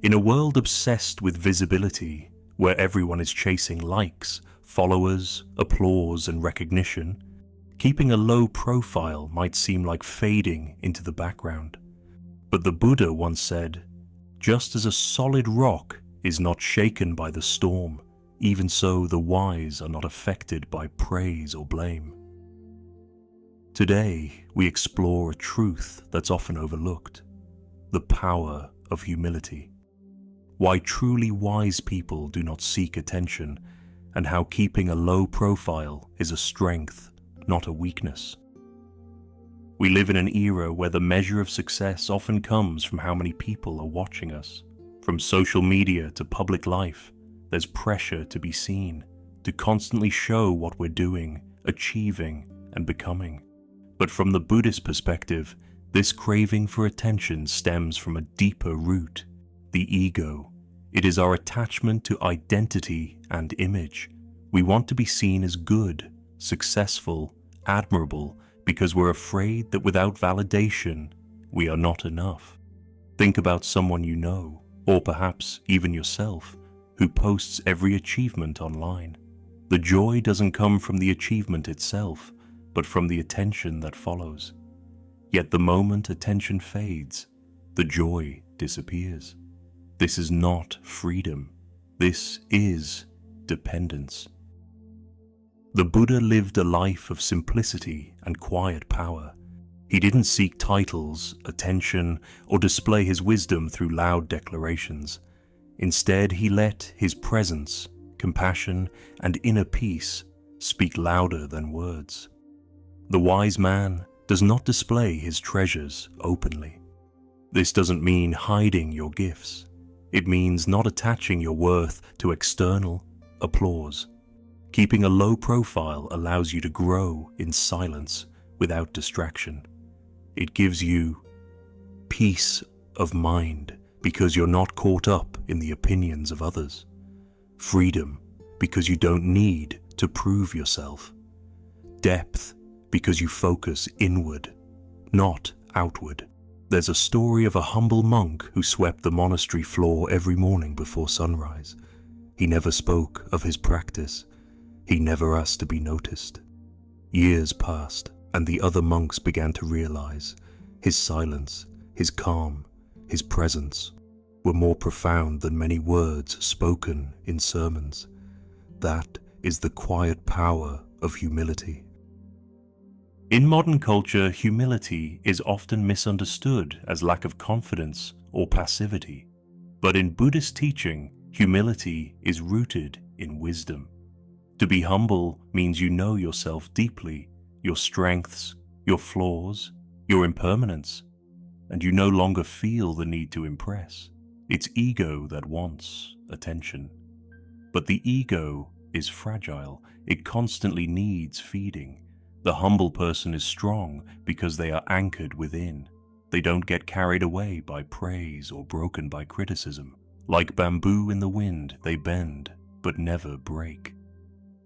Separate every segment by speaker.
Speaker 1: In a world obsessed with visibility, where everyone is chasing likes, followers, applause, and recognition, keeping a low profile might seem like fading into the background. But the Buddha once said, "Just as a solid rock is not shaken by the storm, even so the wise are not affected by praise or blame." Today, we explore a truth that's often overlooked: the power of humility. Why truly wise people do not seek attention, and how keeping a low profile is a strength, not a weakness. We live in an era where the measure of success often comes from how many people are watching us. From social media to public life, there's pressure to be seen, to constantly show what we're doing, achieving, and becoming. But from the Buddhist perspective, this craving for attention stems from a deeper root: the ego. It is our attachment to identity and image. We want to be seen as good, successful, admirable, because we're afraid that without validation, we are not enough. Think about someone you know, or perhaps even yourself, who posts every achievement online. The joy doesn't come from the achievement itself, but from the attention that follows. Yet the moment attention fades, the joy disappears. This is not freedom. This is dependence. The Buddha lived a life of simplicity and quiet power. He didn't seek titles, attention, or display his wisdom through loud declarations. Instead, he let his presence, compassion, and inner peace speak louder than words. The wise man does not display his treasures openly. This doesn't mean hiding your gifts. It means not attaching your worth to external applause. Keeping a low profile allows you to grow in silence without distraction. It gives you peace of mind because you're not caught up in the opinions of others. Freedom because you don't need to prove yourself. Depth because you focus inward, not outward. There's a story of a humble monk who swept the monastery floor every morning before sunrise. He never spoke of his practice. He never asked to be noticed. Years passed, and the other monks began to realize his silence, his calm, his presence were more profound than many words spoken in sermons. That is the quiet power of humility. In modern culture, humility is often misunderstood as lack of confidence or passivity. But in Buddhist teaching, humility is rooted in wisdom. To be humble means you know yourself deeply, your strengths, your flaws, your impermanence, and you no longer feel the need to impress. It's ego that wants attention. But the ego is fragile. It constantly needs feeding. The humble person is strong because they are anchored within. They don't get carried away by praise or broken by criticism. Like bamboo in the wind, they bend, but never break.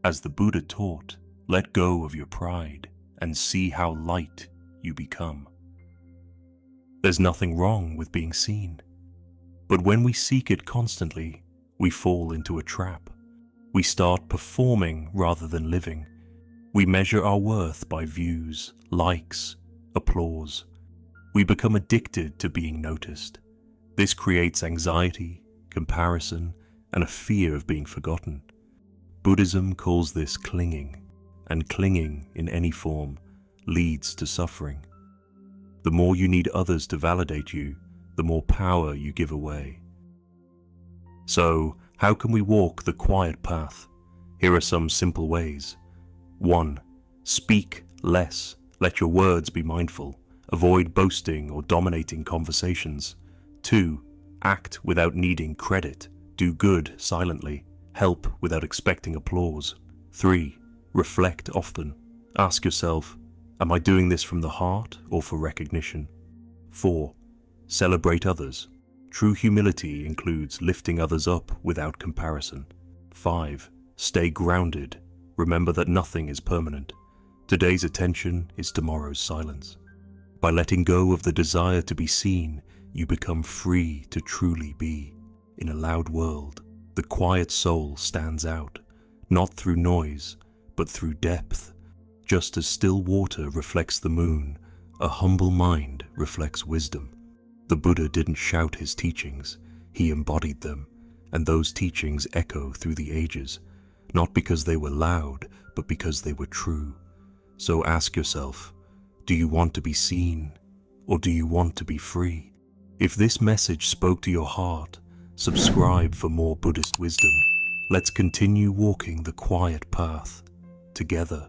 Speaker 1: As the Buddha taught, let go of your pride and see how light you become. There's nothing wrong with being seen. But when we seek it constantly, we fall into a trap. We start performing rather than living. We measure our worth by views, likes, applause. We become addicted to being noticed. This creates anxiety, comparison, and a fear of being forgotten. Buddhism calls this clinging, and clinging in any form leads to suffering. The more you need others to validate you, the more power you give away. So, how can we walk the quiet path? Here are some simple ways. 1. Speak less. Let your words be mindful. Avoid boasting or dominating conversations. 2. Act without needing credit. Do good silently. Help without expecting applause. 3. Reflect often. Ask yourself, am I doing this from the heart or for recognition? 4. Celebrate others. True humility includes lifting others up without comparison. 5. Stay grounded. Remember that nothing is permanent. Today's attention is tomorrow's silence. By letting go of the desire to be seen, you become free to truly be. in a loud world, the quiet soul stands out, not through noise, but through depth. Just as still water reflects the moon, a humble mind reflects wisdom. The Buddha didn't shout his teachings, he embodied them, and those teachings echo through the ages, not because they were loud, but because they were true. So ask yourself, do you want to be seen, or do you want to be free? If this message spoke to your heart, subscribe for more Buddhist wisdom. Let's continue walking the quiet path together.